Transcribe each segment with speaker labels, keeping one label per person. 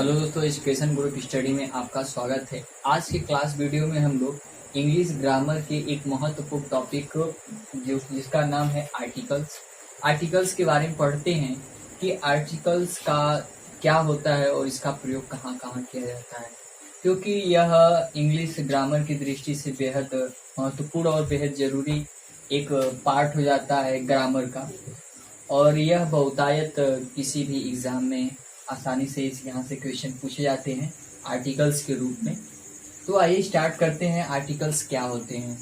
Speaker 1: Hello दोस्तों, education group study में आपका स्वागत है। आज के क्लास वीडियो में हम लोग इंग्लिश ग्रामर के एक महत्वपूर्ण टॉपिक जिसका नाम है आर्टिकल्स के बारे में पढ़ते हैं कि आर्टिकल्स का क्या होता है और इसका प्रयोग कहाँ कहाँ किया जाता है, क्योंकि यह इंग्लिश ग्रामर की दृष्टि से बेहद महत्वपूर्ण और बेहद जरूरी एक पार्ट हो जाता है ग्रामर का। और यह बहुतायत किसी भी एग्जाम में आसानी से यहाँ से क्वेश्चन पूछे जाते हैं आर्टिकल्स के रूप में। तो आइए स्टार्ट करते हैं, आर्टिकल्स क्या होते हैं।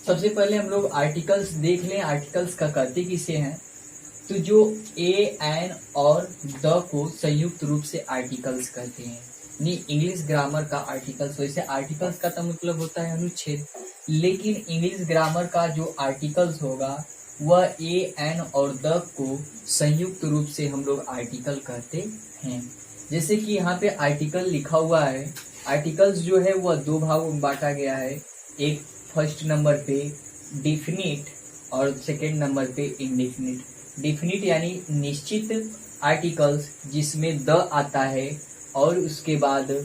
Speaker 1: सबसे पहले हम लोग आर्टिकल्स देख लें, आर्टिकल्स का कहते किसे हैं। तो जो ए एन और द को संयुक्त रूप से आर्टिकल्स कहते हैं। नहीं, इंग्लिश ग्रामर का आर्टिकल्स, वैसे आर्टिकल्स का तो मतलब होता है अनुच्छेद, लेकिन इंग्लिश ग्रामर का जो आर्टिकल्स होगा वह ए एन और द को संयुक्त रूप से हम लोग आर्टिकल कहते हैं। जैसे कि यहाँ पे आर्टिकल लिखा हुआ है, आर्टिकल्स जो है वह दो भागों में बांटा गया है। एक फर्स्ट नंबर पे डिफिनिट और सेकेंड नंबर पे इंडेफिनिट। डिफिनिट यानी निश्चित आर्टिकल्स जिसमें द आता है, और उसके बाद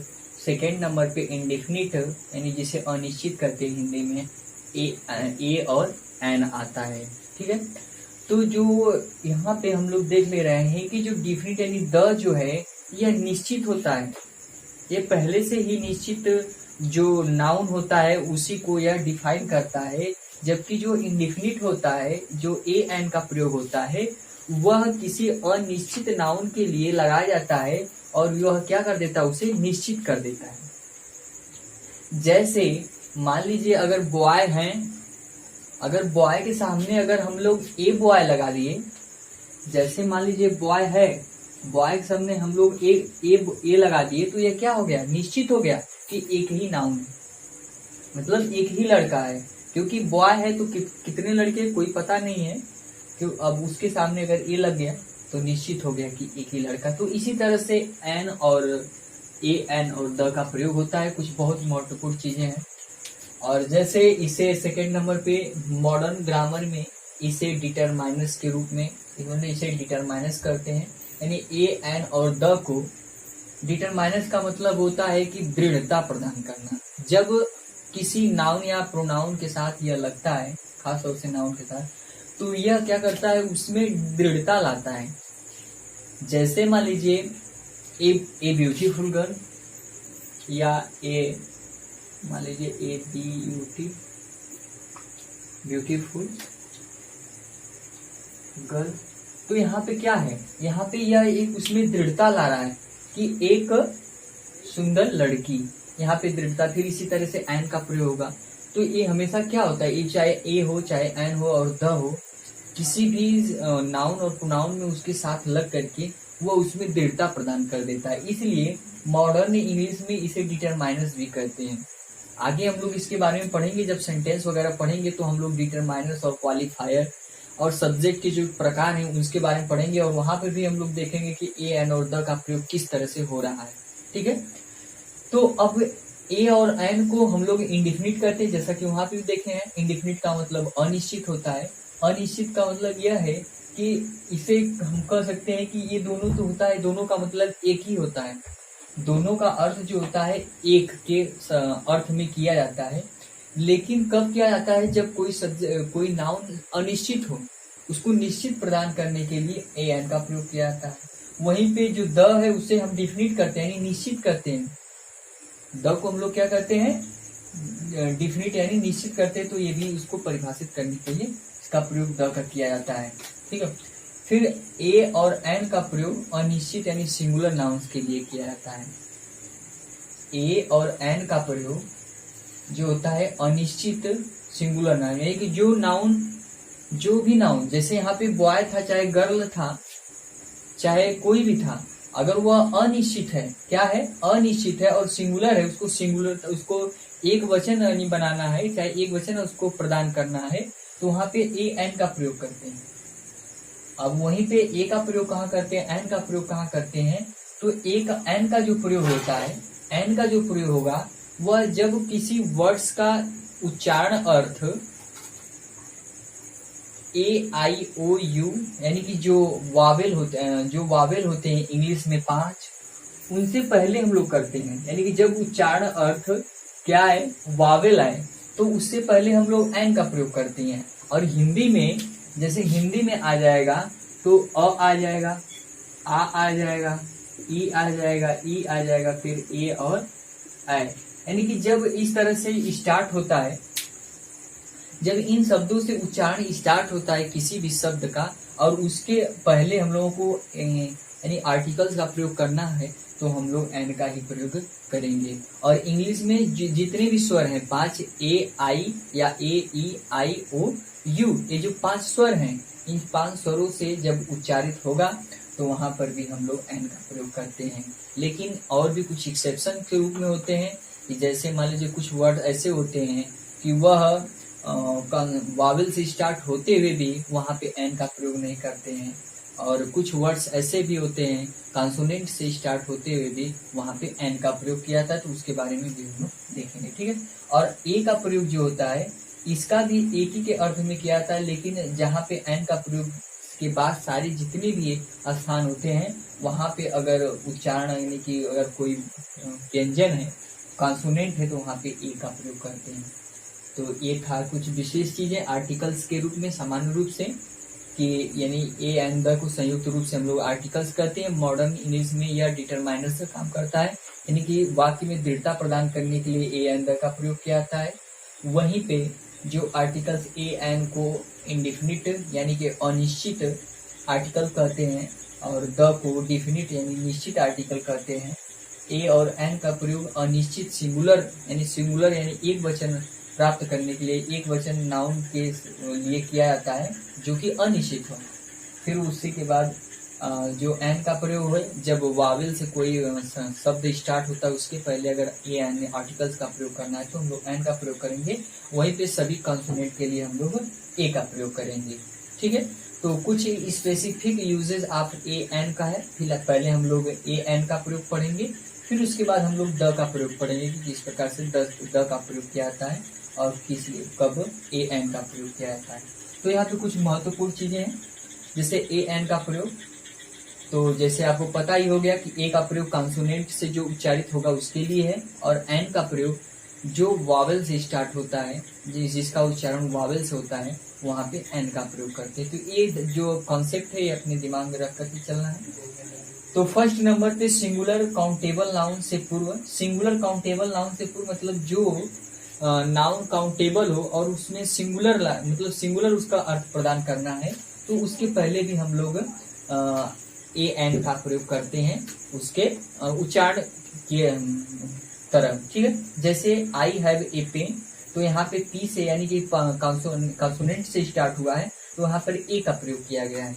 Speaker 1: सेकेंड नंबर पे इंडेफिनिट यानी जिसे अनिश्चित करते हैं हिंदी में ए और एन आता है। ठीक है, तो जो यहाँ पे हम लोग देख ले रहे हैं कि जो डिफिनिट यानी द जो है यह निश्चित होता है, ये पहले से ही निश्चित जो नाउन होता है उसी को यह डिफाइन करता है। जबकि जो इंडिफिनिट होता है, जो ए एन का प्रयोग होता है, वह किसी अनिश्चित नाउन के लिए लगाया जाता है और वह क्या कर देता है, उसे निश्चित कर देता है। जैसे मान लीजिए अगर बॉय हैं, अगर बॉय के सामने अगर हम लोग ए बॉय लगा दिए, जैसे मान लीजिए बॉय है, बॉय के सामने हम लोग ए लगा दिए, तो ये क्या हो गया, निश्चित हो गया कि एक ही नाउन है, मतलब एक ही लड़का है। क्योंकि बॉय है तो कितने लड़के कोई पता नहीं है, क्यों अब उसके सामने अगर ए लग गया तो निश्चित हो गया कि एक ही लड़का। तो इसी तरह से एन और ए एन और द का प्रयोग होता है, कुछ बहुत महत्वपूर्ण चीजें हैं। और जैसे इसे सेकेंड नंबर पे मॉडर्न ग्रामर में इसे डिटरमाइनर्स के रूप में इन्होंने इसे डिटरमाइनर्स करते हैं, यानी ए एन और द को। डिटरमाइनर्स का मतलब होता है कि दृढ़ता प्रदान करना। जब किसी नाउन या प्रोनाउन के साथ यह लगता है, खास तौर से नाउन के साथ, तो यह क्या करता है, उसमें दृढ़ता लाता है। जैसे मान लीजिए ए ब्यूटीफुल गर्ल, या ए मान लीजिए ए ब्यूटीफुल गर्ल, तो यहाँ पे क्या है, यहाँ पे यह एक उसमें दृढ़ता ला रहा है कि एक सुंदर लड़की, यहाँ पे दृढ़ता। फिर इसी तरह से एन का प्रयोग होगा, तो ये हमेशा क्या होता है, ये चाहे ए हो चाहे एन हो और द हो, किसी भी नाउन और प्रोनाउन में उसके साथ लग करके वो उसमें दृढ़ता प्रदान कर देता है। इसलिए मॉडर्न इंग्लिश में इसे डिटरमाइनर्स भी कहते हैं। आगे हम लोग इसके बारे में पढ़ेंगे, जब सेंटेंस वगैरह पढ़ेंगे तो हम लोग डिटरमाइनर्स और क्वालिफायर और सब्जेक्ट के जो प्रकार हैं उसके बारे में पढ़ेंगे, और वहां पर भी हम लोग देखेंगे कि ए एन और द का प्रयोग किस तरह से हो रहा है। ठीक है, तो अब ए और एन को हम लोग इंडिफिनिट करते हैं, जैसा कि वहां पे भी देखे हैं। इंडिफिनिट का मतलब अनिश्चित होता है। अनिश्चित का मतलब यह है कि इसे हम कह सकते हैं कि ये दोनों तो होता है, दोनों का मतलब एक ही होता है, दोनों का अर्थ जो होता है एक के अर्थ में किया जाता है। लेकिन कब किया जाता है, जब कोई नाउन अनिश्चित हो, उसको निश्चित प्रदान करने के लिए ए एन का प्रयोग किया जाता है। वहीं पे जो द है उसे हम डिफिनिट करते हैं, यानी निश्चित करते हैं। द को हम लोग क्या करते हैं, डिफिनिट यानी निश्चित करते हैं, तो ये भी उसको परिभाषित करने के लिए इसका प्रयोग द का किया जाता है। ठीक है, फिर ए और एन का प्रयोग अनिश्चित यानी सिंगुलर नाउन्स के लिए किया जाता है। ए और एन का प्रयोग जो होता है अनिश्चित सिंगुलर नाउन, यानी कि जो भी नाउन, जैसे यहाँ पे बॉय था चाहे गर्ल था चाहे कोई भी था, अगर वह अनिश्चित है, क्या है, अनिश्चित है और सिंगुलर है, उसको एक वचन नहीं बनाना है, चाहे एक वचन उसको प्रदान करना है, तो वहां पे ए एन का प्रयोग करते हैं। अब वहीं पे ए का प्रयोग कहाँ करते हैं, एन का प्रयोग कहाँ करते हैं, तो एन का जो प्रयोग होता है, एन का जो प्रयोग होगा वह जब किसी वर्ड्स का उच्चारण अर्थ ए आई ओ यू यानी कि जो वावेल होते हैं इंग्लिश में 5, उनसे पहले हम लोग करते हैं, यानी कि जब उच्चारण अर्थ क्या है, वावेल आए, तो उससे पहले हम लोग एन का प्रयोग करते हैं। और हिंदी में, जैसे हिंदी में आ जाएगा तो अ आ जाएगा, आ जाएगा, ई आ जाएगा, ई आ जाएगा, फिर ए और ऐ। यानी कि जब इस तरह से स्टार्ट होता है, जब इन शब्दों से उच्चारण स्टार्ट होता है किसी भी शब्द का, और उसके पहले हम लोगों को यानी आर्टिकल्स का प्रयोग करना है, तो हम लोग एन का ही प्रयोग करेंगे। और इंग्लिश में जितने भी स्वर हैं 5, ए आई या ए ई आई ओ यू, ये जो 5 स्वर हैं, इन 5 स्वरों से जब उच्चारित होगा तो वहां पर भी हम लोग एन का प्रयोग करते हैं। लेकिन और भी कुछ एक्सेप्शन के रूप में होते हैं, कि जैसे मान लीजिए कुछ वर्ड ऐसे होते हैं कि वह वावेल से स्टार्ट होते हुए भी वहां पे एन का प्रयोग नहीं करते हैं। और कुछ वर्ड्स ऐसे भी होते हैं कॉन्सोनेंट से स्टार्ट होते हुए भी वहां पे एन का प्रयोग किया जाता है, तो उसके बारे में भी हम लोग देखेंगे, ठीक है। और ए का प्रयोग जो होता है, इसका भी एक ही के अर्थ में किया जाता है, लेकिन जहाँ पे एन का प्रयोग के बाद सारे जितने भी स्थान होते हैं, वहां पे अगर उच्चारण यानी कि अगर कोई व्यंजन है, कॉन्सोनेंट है, तो वहां पे ए का प्रयोग करते हैं। तो ये था कुछ विशेष चीजें आर्टिकल्स के रूप में, सामान्य रूप से, कि यानी ए एंड द को संयुक्त रूप से हम लोग आर्टिकल्स कहते हैं। मॉडर्न इंग्लिश में यह डिटरमाइनर से काम करता है, यानी कि वाक्य में दृढ़ता प्रदान करने के लिए ए एंड द का प्रयोग किया जाता है। वहीं पे जो आर्टिकल्स ए एंड को इंडिफिनिट यानी कि अनिश्चित आर्टिकल कहते हैं, और द को डिफिनिट यानी निश्चित आर्टिकल कहते हैं। ए और एन का प्रयोग अनिश्चित सिंगुलर यानी एक वचन प्राप्त करने के लिए, एक वचन नाउन के लिए किया जाता है जो कि अनिश्चित हो। फिर उसी के बाद जो एन का प्रयोग है, जब वावेल से कोई शब्द स्टार्ट होता है, उसके पहले अगर ए एन आर्टिकल्स का प्रयोग करना है तो हम लोग एन का प्रयोग करेंगे। वहीं पे सभी कॉन्सोनेंट के लिए हम लोग ए का प्रयोग करेंगे, ठीक है। तो कुछ specific usages of a an का है। फिलहाल पहले हम लोग ए एन का प्रयोग पढ़ेंगे, फिर उसके बाद हम लोग द का प्रयोग पढ़ेंगे कि किस प्रकार से द का प्रयोग किया जाता है और कब ए एन का प्रयोग किया जाता है। तो यहाँ पे कुछ महत्वपूर्ण चीजें हैं, जैसे ए एन का प्रयोग। तो जैसे आपको पता ही हो गया कि ए का प्रयोग कॉन्सोनेंट से जो उच्चारित होगा उसके लिए है, और एन का प्रयोग जो वावेल से स्टार्ट होता है, जिसका उच्चारण वावेल से होता है, वहां पे एन का प्रयोग करते हैं। तो ये जो कॉन्सेप्ट है ये अपने दिमाग में रख करके चलना है। तो फर्स्ट नंबर पे सिंगुलर काउंटेबल नाउन से पूर्व। सिंगुलर काउंटेबल नाउन से पूर्व मतलब जो नाउन काउंटेबल हो और उसमें सिंगुलर मतलब सिंगुलर उसका अर्थ प्रदान करना है, तो उसके पहले भी हम लोग ए एन का प्रयोग करते हैं उसके उच्चारण के तरह, ठीक है। जैसे आई हैव ए पेन, तो यहाँ पे पी से यानी कि कॉन्सोनेंट से स्टार्ट हुआ है, तो यहाँ पर ए का प्रयोग किया गया है।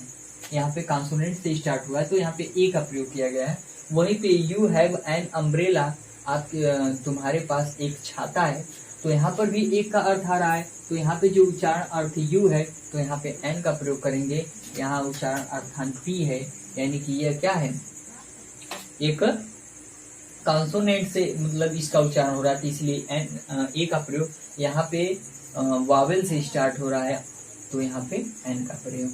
Speaker 1: यहाँ पे कॉन्सोनेंट से स्टार्ट हुआ है तो यहाँ पे ए का प्रयोग किया गया है। वहीं पे यू हैव एन अम्ब्रेला, आप तुम्हारे पास एक छाता है, तो यहाँ पर भी एक का अर्थ आ रहा है, तो यहाँ पे जो उच्चारण अर्थ यू है, तो यहाँ पे एन का प्रयोग करेंगे। यहाँ उच्चारण अर्थांत पी है, यानी कि यह क्या है, एक कॉन्सोनेंट से मतलब इसका उच्चारण हो रहा है, तो इसलिए एन ए का प्रयोग। यहाँ पे वावेल से स्टार्ट हो रहा है, तो यहाँ पे एन का प्रयोग,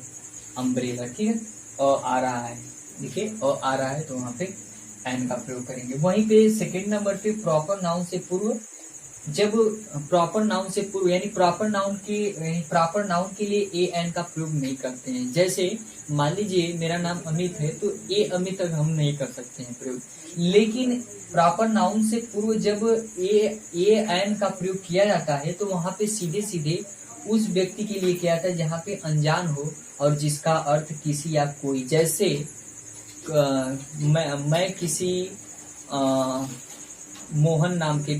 Speaker 1: अम्ब्रेला, ठीक है। आ रहा है, देखिए आ रहा है, तो वहाँ पे एन का प्रयोग करेंगे। वहीं पे सेकेंड नंबर पे प्रॉपर नाउन से पूर्व। जब प्रॉपर नाउन से पूर्व यानी प्रॉपर नाउन के लिए ए एन का प्रयोग नहीं करते हैं। जैसे मान लीजिए मेरा नाम अमित है, तो ए अमित तक हम नहीं कर सकते हैं प्रयोग, लेकिन प्रॉपर नाउन से पूर्व जब ए एन का प्रयोग किया जाता है, तो वहां पे सीधे सीधे उस व्यक्ति के लिए किया जाता है जहाँ पे अनजान हो और जिसका अर्थ किसी या कोई। जैसे मैं किसी मोहन नाम के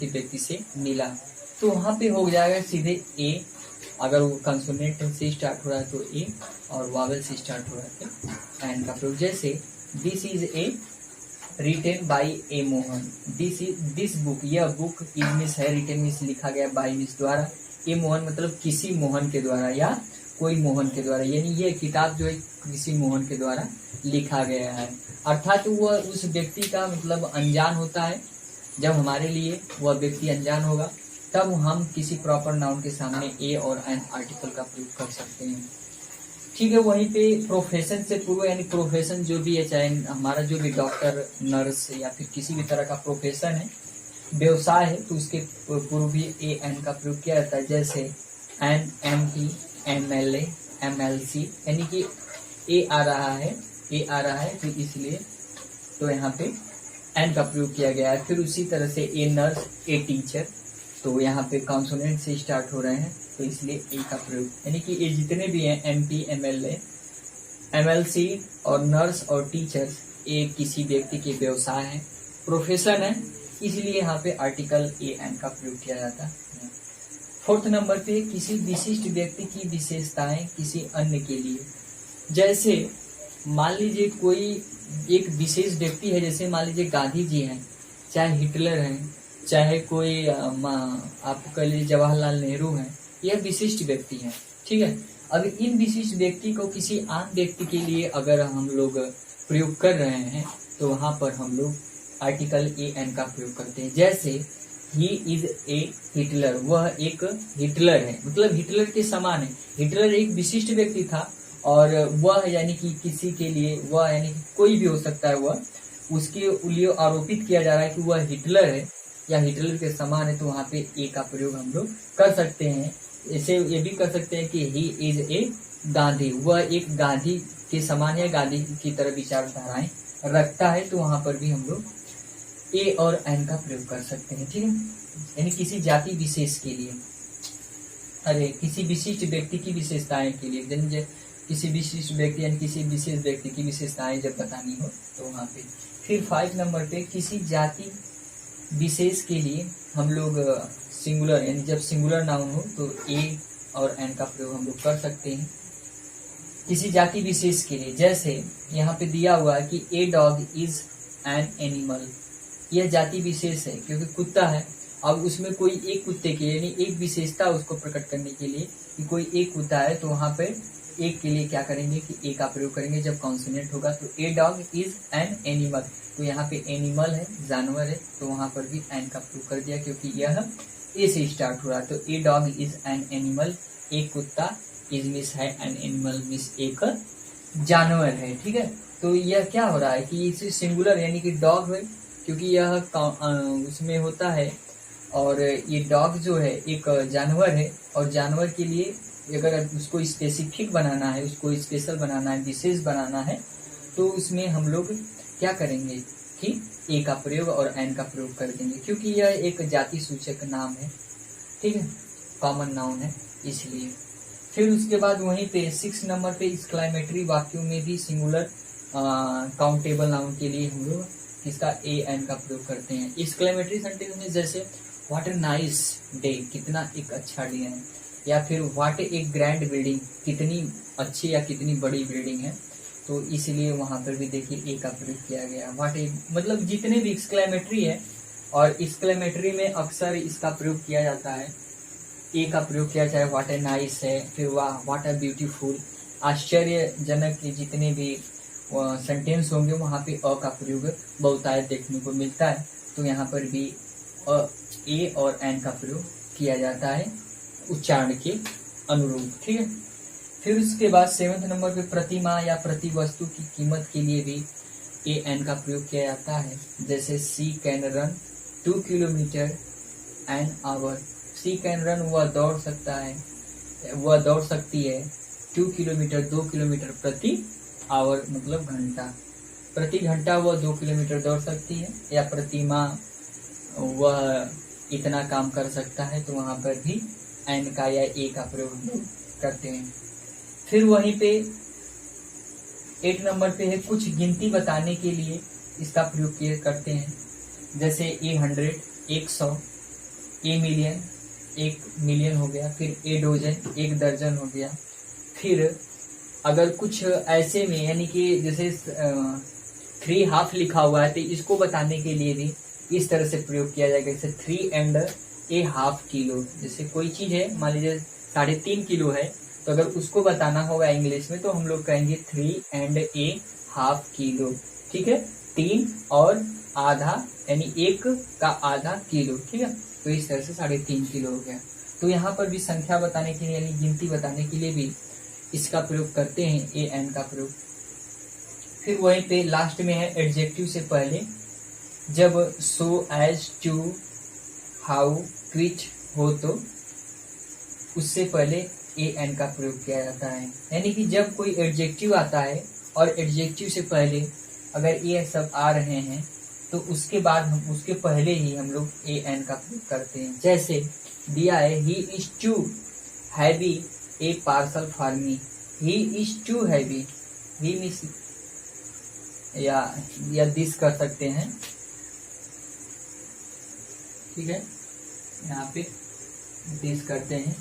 Speaker 1: व्यक्ति से मिला, तो वहां पे हो जाएगा सीधे ए, अगर वो कंसोनेंट से स्टार्ट हो रहा है तो ए, और वावेल से स्टार्ट हो रहा है तो एन का प्रयोग। जैसे this is a written by A Mohan, this book, यह बुक इज मिस है, रिटेन मिस लिखा गया, बाई मिस द्वारा, ए मोहन मतलब किसी मोहन के द्वारा या कोई मोहन के द्वारा, यानी यह किताब जो है किसी मोहन के द्वारा लिखा गया है। अर्थात वह उस व्यक्ति का मतलब अनजान होता है। जब हमारे लिए वह व्यक्ति अनजान होगा, तब हम किसी प्रॉपर नाउन के सामने ए और एन आर्टिकल का प्रयोग कर सकते हैं, ठीक है। वहीं पे प्रोफेशन से पूर्व यानी प्रोफेशन जो भी है, चाहे हमारा जो भी डॉक्टर, नर्स या फिर किसी भी तरह का प्रोफेशन है, व्यवसाय है, तो उसके पूर्व भी ए एन का प्रयोग किया जाता है। जैसे N, M P, M L A, M L C, यानी कि ए आ रहा है, ए आ रहा है, तो इसलिए तो यहाँ पे एन का प्रयोग किया गया है। फिर उसी तरह से ए नर्स, ए टीचर, तो यहाँ पे कॉन्सोनेंट से स्टार्ट हो रहे हैं, तो इसलिए ए का प्रयोग, यानी कि ये जितने भी हैं M P, M L A, M L C और नर्स और टीचर्स, ये किसी व्यक्ति के व्यवसाय है, प्रोफेशन है, इसलिए यहाँ पे आर्टिकल ए एन का प्रयोग किया जाता है। फोर्थ नंबर पे किसी विशिष्ट व्यक्ति की विशेषताएं किसी अन्य के लिए। जैसे मान लीजिए कोई एक विशेष व्यक्ति है, जैसे मान लीजिए गांधी जी हैं, चाहे हिटलर हैं, चाहे कोई आप कह लीजिए जवाहरलाल नेहरू हैं, यह विशिष्ट व्यक्ति हैं, ठीक है। अब इन विशिष्ट व्यक्ति को किसी आम व्यक्ति के लिए अगर हम लोग प्रयोग कर रहे हैं, तो वहां पर हम लोग आर्टिकल ए एन का प्रयोग करते हैं। जैसे ही इज ए हिटलर, वह एक हिटलर है, मतलब हिटलर के समान है। हिटलर एक विशिष्ट व्यक्ति था, और वह यानी कि किसी के लिए, वह यानी कि कोई भी हो सकता है, वह उसके लिए आरोपित किया जा रहा है कि वह हिटलर है या हिटलर के समान है, तो वहाँ पे ए का प्रयोग हम लोग कर सकते हैं। इसे ये भी कर सकते हैं कि ही इज ए गांधी, वह एक गांधी के समान है, गांधी की तरह विचारधाराएं रखता है, तो वहां पर भी हम लोग ए और एन का प्रयोग कर सकते हैं, ठीक है। यानी किसी जाति विशेष के लिए, अरे किसी विशिष्ट व्यक्ति की विशेषताएं के लिए, किसी विशिष्ट व्यक्ति यानी किसी विशेष व्यक्ति की विशेषताएं जब बतानी हो, तो वहां पे। फिर 5 नंबर पे किसी जाति विशेष के लिए हम लोग सिंगुलर, यानी जब सिंगुलर नाउन हो तो ए और एन का प्रयोग हम लोग कर सकते हैं किसी जाति विशेष के लिए। जैसे यहाँ पे दिया हुआ है कि a dog is an animal, यह जाति विशेष है क्योंकि कुत्ता है। अब उसमें कोई एक कुत्ते के यानी एक विशेषता उसको प्रकट करने के लिए कि कोई एक कुत्ता है, तो वहां पे एक के लिए क्या करेंगे कि ए का प्रयोग करेंगे जब कॉन्सोनेंट होगा। तो a dog is an animal, तो यहाँ पे एनिमल है, जानवर है, तो वहां पर भी एन का प्रयोग कर दिया क्योंकि यह ए से स्टार्ट हो रहा है। तो a dog is an animal, एक कुत्ता, इज मिस है एन एनिमल, मिस एक जानवर है, ठीक है। तो यह क्या हो रहा है कि इसे सिंगुलर यानी कि डॉग है क्योंकि यह उसमें होता है, और ये डॉग जो है एक जानवर है, और जानवर के लिए अगर उसको स्पेसिफिक बनाना है, उसको स्पेशल बनाना है, विशेष बनाना है, तो उसमें हम लोग क्या करेंगे कि ए का प्रयोग और एन का प्रयोग कर देंगे क्योंकि यह एक जाति सूचक नाम है, ठीक है, कॉमन नाउन है, इसलिए। फिर उसके बाद वहीं पे 6 नंबर पे एक्सक्लेमेटरी वाक्यों में भी सिंगुलर काउंटेबल नाउन के लिए हम लोग किसका ए एन का प्रयोग करते हैं। एक्सक्लेमेटरी सेंटेंस में जैसे व्हाट ए नाइस डे, कितना एक अच्छा डे है, या फिर व्हाट ए ग्रैंड बिल्डिंग, कितनी अच्छी या कितनी बड़ी बिल्डिंग है, तो इसलिए वहां पर भी देखिए ए का प्रयोग किया गया। व्हाट ए मतलब जितने भी एक्सक्लेमेटरी है, और एक्सक्लेमेटरी में अक्सर इसका प्रयोग किया जाता है, ए का प्रयोग किया जाए, व्हाट ए नाइस है, फिर वाह, व्हाट ए ब्यूटीफुल, आश्चर्यजनक जितने भी सेंटेंस होंगे वहां पे अ का प्रयोग बहुतायत देखने को मिलता है, तो यहाँ पर भी ए और एन का प्रयोग किया जाता है उच्चारण के अनुरूप, ठीक है। फिर उसके बाद 7 नंबर पे प्रतिमा या प्रति वस्तु की कीमत के लिए भी ए एन का प्रयोग किया जाता है। जैसे she can run 2 kilometre an hour, she can run वह दौड़ सकता है, वह दौड़ सकती है 2 किलोमीटर 2 किलोमीटर प्रति आवर मतलब घंटा, प्रति घंटा वह 2 किलोमीटर दौड़ सकती है, या प्रतिमा वह इतना काम कर सकता है, तो वहां पर भी एन का या ए का प्रयोग हम लोग करते हैं। फिर वहीं पे 8 नंबर पे है कुछ गिनती बताने के लिए इसका प्रयोग किए करते हैं। जैसे ए 100 100, ए मिलियन 1 मिलियन हो गया, फिर ए डोजन 1 दर्जन हो गया। फिर अगर कुछ ऐसे में यानी कि जैसे 3 हाफ लिखा हुआ है, तो इसको बताने के लिए भी इस तरह से प्रयोग किया जाएगा। जैसे 3 एंड ए हाफ किलो, जैसे कोई चीज है मान लीजिए 3.5 किलो है, तो अगर उसको बताना होगा इंग्लिश में तो हम लोग कहेंगे 3 एंड ए हाफ किलो, ठीक है, 3 और आधा यानी 1 का आधा किलो, ठीक है। तो इस तरह से 3.5 किलो हो गया। तो यहाँ पर भी संख्या बताने के लिए यानी गिनती बताने के लिए भी इसका प्रयोग करते हैं, ए एन का प्रयोग। फिर वहीं पे लास्ट में है एडजेक्टिव से पहले जब सो, एज, टू, हाउ, क्विच हो तो उससे पहले ए एन का प्रयोग किया जाता है। यानी कि जब कोई एडजेक्टिव आता है और एडजेक्टिव से पहले अगर ये सब आ रहे हैं तो उसके बाद हम उसके पहले ही हम लोग ए एन का प्रयोग करते हैं। जैसे दिया है he is too heavy a parcel for me, he is too heavy, he means या दिस कर सकते हैं, ठीक है, यहाँ पे दिस करते हैं।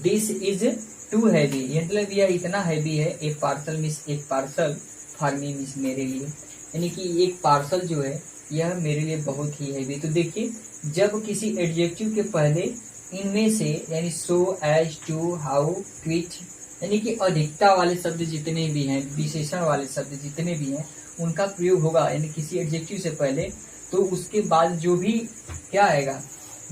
Speaker 1: दिस इज टू हैवी मतलब यह इतना हैवी है, एक पार्सल मीन्स एक पार्सल, फॉर मी मीन्स मेरे लिए, यानी कि एक पार्सल जो है यह मेरे लिए बहुत ही हैवी। तो देखिए जब किसी एडजेक्टिव के पहले इनमें से यानी सो, एज, टू, हाउ, क्विच यानी कि अधिकता वाले शब्द जितने भी हैं, विशेषण वाले शब्द जितने भी हैं उनका प्रयोग होगा यानी किसी एडजेक्टिव से पहले, तो उसके बाद जो भी क्या आएगा,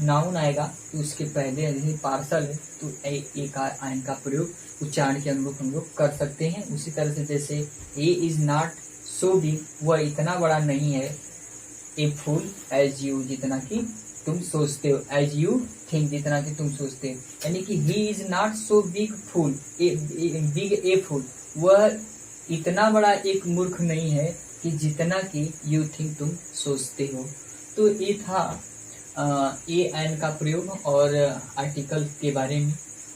Speaker 1: नाउन आएगा, तो उसके पहले यदि पार्सल है तो ए का आयन का प्रयोग उच्चारण के अनुरूप हम लोग कर सकते हैं। उसी तरह से जैसे ए इज नॉट सो बिग, वह इतना बड़ा नहीं है, ए फूल एज यू जितना कि तुम सोचते हो, एज यू थिंक जितना कि तुम सोचते हो, यानी कि he is not so big fool, big a fool, वह इतना बड़ा एक मूर्ख नहीं है कि जितना कि यू थिंक तुम सोचते हो। तो ये था ए एन का प्रयोग और आर्टिकल के बारे में।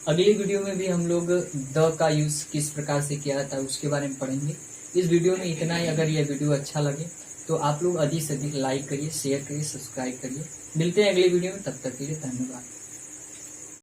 Speaker 1: अगले वीडियो में भी हम लोग द का यूज किस प्रकार से किया जाता है उसके बारे में पढ़ेंगे। इस वीडियो में इतना ही। अगर यह वीडियो अच्छा लगे तो आप लोग अधिक से अधिक लाइक करिए, शेयर करिए, सब्सक्राइब करिए। मिलते हैं अगले वीडियो में, तब तक के लिए धन्यवाद।